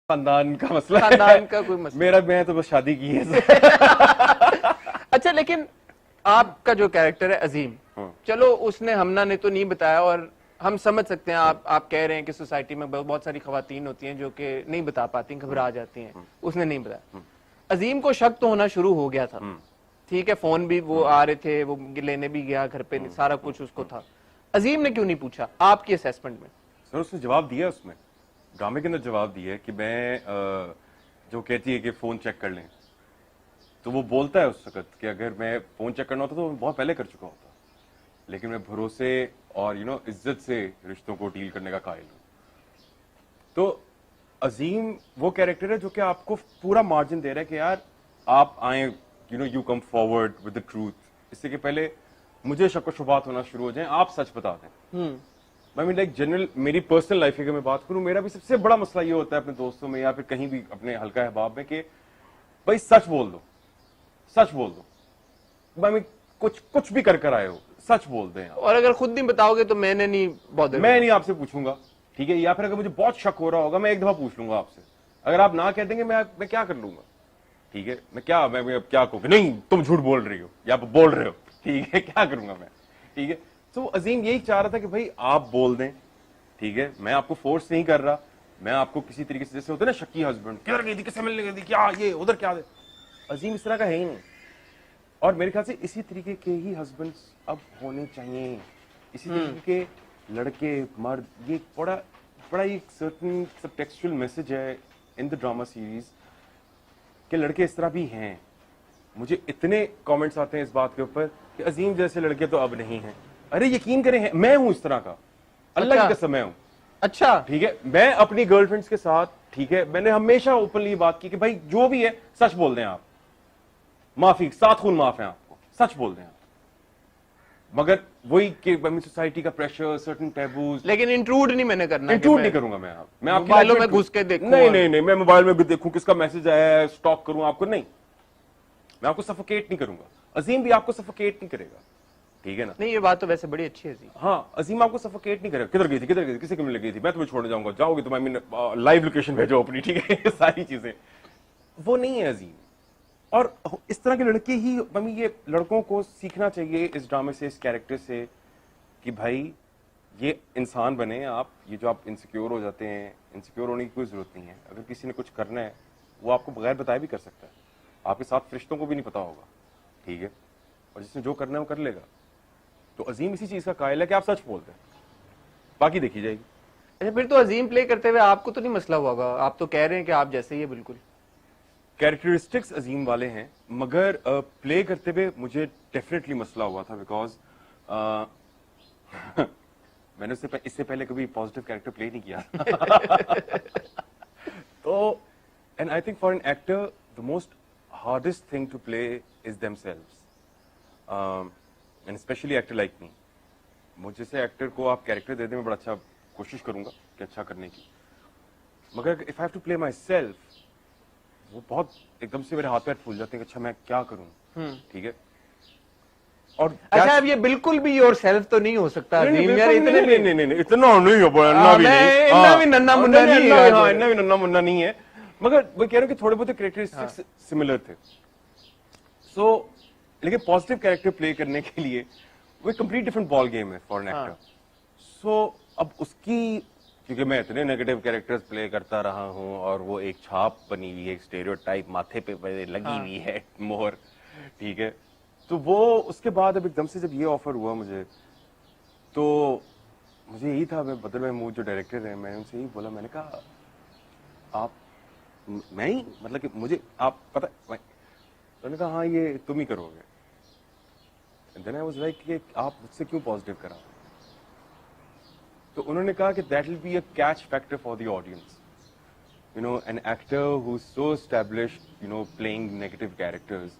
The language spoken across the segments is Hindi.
खानदान का मसला है। खानदान का कोई मसला मेरा मैं तो बस शादी की है। अच्छा, लेकिन आपका जो कैरेक्टर है अजीम, चलो उसने हमना ने तो नहीं बताया, और हम समझ सकते हैं, आप कह रहे हैं कि सोसाइटी में बहुत सारी खवातीन होती हैं जो कि नहीं बता पाती, घबरा जाती हैं, उसने नहीं बताया। अजीम को शक तो होना शुरू हो गया था, ठीक है, फोन भी वो आ रहे थे, वो लेने भी गया घर पे, सारा कुछ उसको था। अजीम ने क्यों नहीं पूछा आपकी असेसमेंट में? सर उसने जवाब दिया, उसमें ड्रामे के अंदर जवाब दिया है कि मैं जो कहती है कि फोन चेक कर लें, तो वो बोलता है उस वक्त कि अगर मैं फोन चेक करना होता तो मैं बहुत पहले कर चुका होता, लेकिन मैं भरोसे और इज्जत से रिश्तों को डील करने का कायल हूं। तो अजीम वो कैरेक्टर है जो कि आपको पूरा मार्जिन दे रहा है कि यार आप आए, you come forward with the truth, इससे कि पहले मुझे शक व शुबात होना शुरू हो जाए, आप सच बता दें। आई मीन लाइक जनरल मेरी पर्सनल लाइफ की अगर मैं बात करूं, मेरा भी सबसे बड़ा मसला ये होता है अपने दोस्तों में या फिर कहीं भी अपने हल्का अहबाब में कि भाई सच बोल दो, सच बोल दो। आई मीन कुछ भी कर आए हो, सच बोल दें। और अगर खुद नहीं बताओगे तो मैं नहीं आपसे पूछूंगा, ठीक है, या फिर अगर मुझे बहुत शक हो रहा होगा मैं एक दफा पूछ लूंगा आपसे, अगर आप ना कह देंगे मैं क्या कर लूंगा, ठीक है, मैं क्या कहूँ, नहीं तुम झूठ बोल रही हो या बोल रहे हो, ठीक है, क्या करूंगा मैं, ठीक है। तो अजीम यही चाह रहा था कि भाई आप बोल दें, ठीक है, मैं आपको फोर्स नहीं कर रहा, मैं आपको किसी तरीके से, जैसे होता है ना शक्की हस्बैंड, किधर गई थी, किससे मिलने गई थी, क्या ये उधर क्या दे, अजीम इस तरह का है ही नहीं। और मेरे ख्याल से इसी तरीके के ही हस्बैंड्स अब होने चाहिए, इसी तरीके के लड़के मर्द। ये बड़ा एक सर्टेन सबटेक्सचुअल मैसेज है इन द ड्रामा सीरीज कि लड़के इस तरह भी हैं। मुझे इतने कमेंट्स आते हैं इस बात के ऊपर कि अजीम जैसे लड़के तो अब नहीं हैं। अरे यकीन करें, मैं हूं इस तरह का, अल्लाह की कसम मैं हूं। अच्छा, ठीक है, मैं अपनी गर्लफ्रेंड्स के साथ, ठीक है, मैंने हमेशा ओपनली बात की कि भाई जो भी है सच बोल दें आप, माफी, सात खून माफ है आपको, सच बोल दें आप। मगर वही कि सोसाइटी का प्रेशर, सर्टेन टैबूज, लेकिन इंट्रूड नहीं मैंने करना, इंट्रूड नहीं करूंगा मैं आपकी मोबाइलों में घुस के देखूं, नहीं, मैं मोबाइल में भी देखूं किसका मैसेज आया है, स्टॉक करूं आपको, नहीं, मैं आपको सफोकेट नहीं करूंगा। अजीम भी आपको सफोकेट नहीं करेगा, ठीक है ना। नहीं, ये बात तो वैसे बड़ी अच्छी है जी। हाँ, अजीम आपको सफोकेट नहीं करेगा, किधर गई थी, किसी के मिलने गई थी, मैं तुम्हें छोड़ने जाऊंगा, जाओगे तो मैं लाइव लोकेशन भेजो अपनी, ठीक है, सारी चीजें, वो नहीं है अजीम। और इस तरह के लड़के ही, मम्मी ये लड़कों को सीखना चाहिए इस ड्रामे से, इस कैरेक्टर से, कि भाई ये इंसान बने आप। ये जो आप इनसिक्योर हो जाते हैं, इनसिक्योर होने की कोई जरूरत नहीं है। अगर किसी ने कुछ करना है वो आपको बगैर बताए भी कर सकता है, आपके साथ फरिश्तों को भी नहीं पता होगा, ठीक है, और जिसने जो करना है वो कर लेगा। तो अजीम इसी चीज का कायल है कि आप सच बोलते हैं, बाकी देखी जाएगी। अच्छा, फिर तो अजीम प्ले करते हुए आपको तो नहीं मसला हुआ होगा? आप तो कह रहे हैं कि आप जैसे ही है बिल्कुल। कैरेक्टरिस्टिक्स अजीम वाले हैं, मगर प्ले करते हुए मुझे डेफिनेटली मसला हुआ था, बिकॉज मैंने इससे पहले कभी पॉजिटिव कैरेक्टर प्ले नहीं किया। तो and I think for an actor the most hardest thing to play is themselves, and specially actor like me. मुझे से एक्टर को आप कैरेक्टर दे दें, मैं बड़ा अच्छा कोशिश करूंगा कि अच्छा करने की, मगर if I have to play myself, वो बहुत एकदम से मेरे हाथ पैर फूल जाते हैं कि अच्छा मैं क्या करूं, ठीक है। और अच्छा, अब ये बिल्कुल भी योर सेल्फ तो नहीं हो सकता नहीं, यार, इतना नहीं, इतना नहीं हो पाया, इतना भी नन्ना मुन्ना नहीं है, हाँ, इतना भी नन्ना मुन्ना नहीं है, मगर वो कह रहा हूं कि थोड़े बहुत कैरेक्टरिस्टिक्स सिमिलर थे। सो लेकिन पॉजिटिव कैरेक्टर प्ले करने के लिए वो कंप्लीट डिफरेंट बॉल गेम है फॉर एन एक्टर। सो अब उसकी, क्योंकि मैं इतने नेगेटिव कैरेक्टर्स प्ले करता रहा हूं और वो एक छाप बनी हुई है, एक स्टेरियोटाइप माथे पे लगी हुई है, मोहर, ठीक है। तो वो उसके बाद अब एकदम से जब ये ऑफर हुआ मुझे, तो मुझे यही था, मैं बदल महमूद जो डायरेक्टर है, मैंने उनसे यही बोला, मैंने कहा आप, मैं ही, मतलब कि मुझे आप पता, उन्होंने कहा हाँ ये तुम ही करोगे। देन आई वाज लाइक कि आप मुझसे क्यों पॉजिटिव करा। तो उन्होंने कहा कि that will be a catch factor for the audience, an actor who is so established, playing negative characters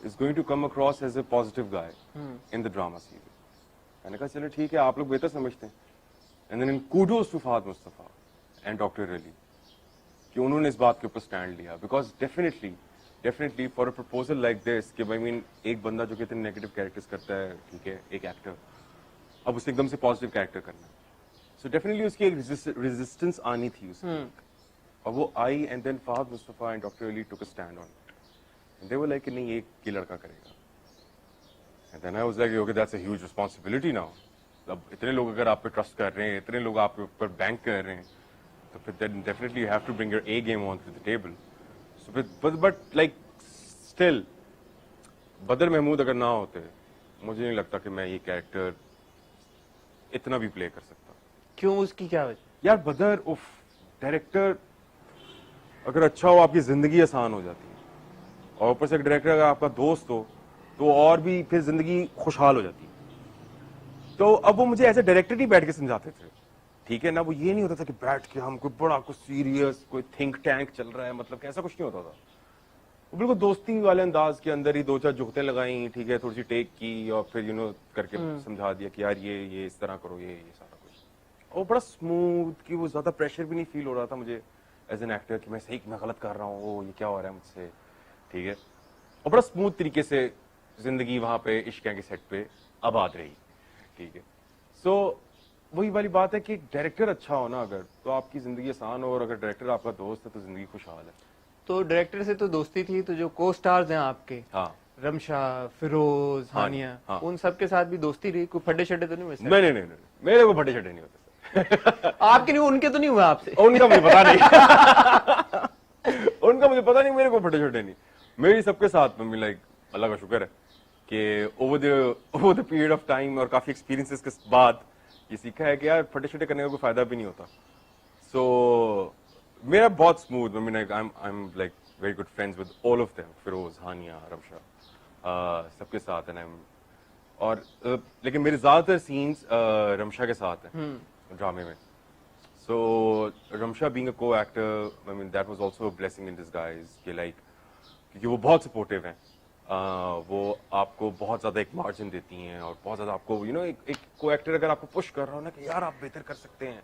is going to come across as a positive guy in the drama series. मैंने कहा चलो ठीक है, आप लोग बेहतर समझते हैं। And then kudos to Fahad Mustafa and Dr. Ali कि उन्होंने इस बात के ऊपर स्टैंड लिया, because definitely for a proposal like this कि I mean एक बंदा जो कि इतने नेगेटिव कैरेक्टर्स करता है, ठीक है, एक एक्टर, अब उसे एकदम से पॉजिटिव कैरेक्टर करना है, so definitely उसकी एक रेजिस्टेंस आनी थी उसकी, और वो आई and then Fahad Mustafa and doctor Ali took a stand on it, they were like नहीं ये लड़का करेगा। And then I was like okay that's a huge responsibility now. अब इतने लोग अगर आप पे ट्रस्ट कर रहे हैं, इतने लोग आपके ऊपर बैंक कर रहे हैं, तो फिर then definitely you have to bring your A game on to the table. So फिर बट लाइक स्टिल बदर महमूद अगर ना होते, मुझे नहीं लगता कि मैं ये कैरेक्टर इतना भी प्ले कर सकता। क्यों, उसकी क्या वजह? यार बदर उफ, डायरेक्टर अगर अच्छा हो आपकी जिंदगी आसान हो जाती है, और ऊपर से डायरेक्टर अगर आपका दोस्त हो तो और भी फिर जिंदगी खुशहाल हो जाती है। तो अब वो मुझे ऐसे डायरेक्टर ही बैठ के समझाते थे, ठीक है ना, वो ये नहीं होता था कि बैठ के हम कोई बड़ा कुछ सीरियस कोई थिंक टैंक चल रहा है, मतलब ऐसा कुछ नहीं होता था। वो बिल्कुल दोस्ती वाले अंदाज के अंदर ही दो चार जुगतें लगाई, ठीक है, थोड़ी सी टेक की और फिर करके समझा दिया कि यार ये इस तरह करो, ये सारा कुछ। और बड़ा स्मूथ कि वो ज्यादा प्रेशर भी नहीं फील हो रहा था मुझे एज एन एक्टर कि मैं गलत कर रहा हूँ, ये क्या हो रहा है मुझसे, ठीक है। और बड़ा स्मूथ तरीके से जिंदगी वहां पे इश्किया के सेट पे आबाद रही, ठीक है। सो वही वाली बात है कि डायरेक्टर अच्छा हो ना अगर, तो आपकी जिंदगी आसान हो, और अगर डायरेक्टर आपका दोस्त है तो जिंदगी खुशहाल है। तो डायरेक्टर से तो दोस्ती थी, तो जो को स्टार्स हैं आपके, हाँ, रमशा, फिरोज, हानिया, हाँ। उन सब के साथ भी दोस्ती रही? कोई फड्डे शड्डे तो नहीं हुए? नहीं, मेरे को फटे शटे नहीं होते। आपके नहीं, उनके तो नहीं हुआ आपसे? उनका मुझे पता नहीं। उनका मुझे पता नहीं, मेरे को फटे छोटे नहीं। मेरी सबके साथ में लाइक अल्लाह का शुक्र है कि over the period of time और काफी एक्सपीरियंसेस के बाद ये सीखा है कि यार फटे छोटे करने का कोई फायदा भी नहीं होता। सो मेरा बहुत smooth, I am like very good friends with all of them, Feroze, Hania, Ramsha, सबके साथ है। और लेकिन मेरे ज्यादातर सीन्स रमशा के साथ हैं ड्रामे में। So Ramsha being a co-actor, I mean that was also a blessing in disguise कि like क्योंकि वो बहुत सपोर्टिव हैं, वो आपको बहुत ज्यादा एक मार्जिन देती हैं और बहुत ज्यादा आपको एक को-एक्टर अगर आपको पुश कर रहा हो ना कि यार आप बेहतर कर सकते हैं,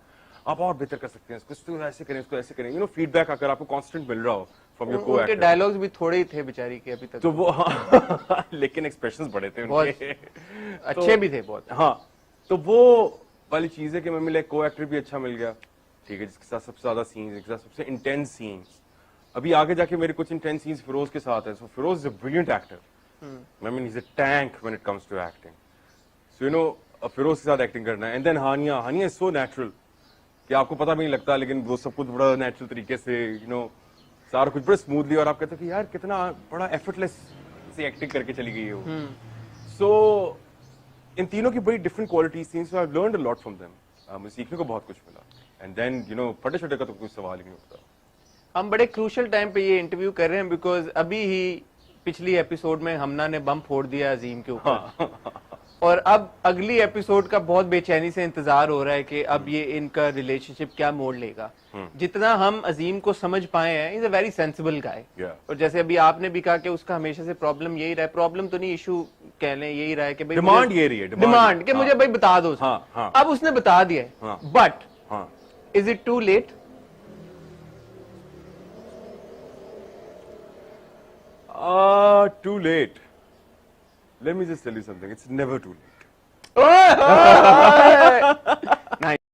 आप और बेहतर कर सकते हैं, इसको ऐसे करें, इसको ऐसे करें, फीडबैक अगर आपको कांस्टेंट मिल रहा हो फ्रॉम योर को-एक्टर। उनके डायलॉग्स भी थोड़े ही थे बेचारी के अभी तक तो वो हाँ, लेकिन एक्सप्रेशंस बड़े थे उनके, अच्छे भी थे बहुत। हाँ, तो वो वाली चीज है कि मैं लाइक को-एक्टर भी अच्छा मिल गया, ठीक है, जिसके साथ सबसे ज्यादा सीन्स, जिसके साथ सबसे इंटेंस सीन्स। अभी आगे जाके मेरे कुछ इंटेंस सीन्स फिरोज के साथ है। So Feroze is a brilliant actor, I mean he is a tank when it comes to acting. So Feroze के साथ एक्टिंग करना है। And then Hania is so natural कि आपको पता भी नहीं लगता, लेकिन वो सब कुछ बड़ा नेचुरल तरीके से सारा कुछ बड़ा स्मूथली, और आप कहते हो कि यार कितना बड़ा एफर्टलेस से एक्टिंग करके चली गई है वो। सो इन तीनों की बड़ी डिफरेंट क्वालिटीज थी, so I have learned a lot from them. मुझे सीखने को बहुत कुछ मिला। एंड देन फटे छोटे का तो कोई सवाल ही नहीं उठता। हम बड़े क्रूशियल टाइम पे ये इंटरव्यू कर रहे हैं बिकॉज अभी ही पिछली एपिसोड में हमना ने बम फोड़ दिया अजीम के ऊपर। और अब अगली एपिसोड का बहुत बेचैनी से इंतजार हो रहा है कि अब ये इनका रिलेशनशिप क्या मोड़ लेगा। जितना हम अजीम को समझ पाए हैं, इज अ वेरी सेंसिबल गाय। और जैसे अभी आपने भी कहा कि उसका हमेशा से प्रॉब्लम यही रहा है, प्रॉब्लम तो नहीं, इशू कह लें, यही रहा है कि भाई डिमांड ये रही है, डिमांड कि मुझे भाई बता दो। अब उसने बता दिया है, but is it too late? Too late. Let me just tell you something. It's never too late.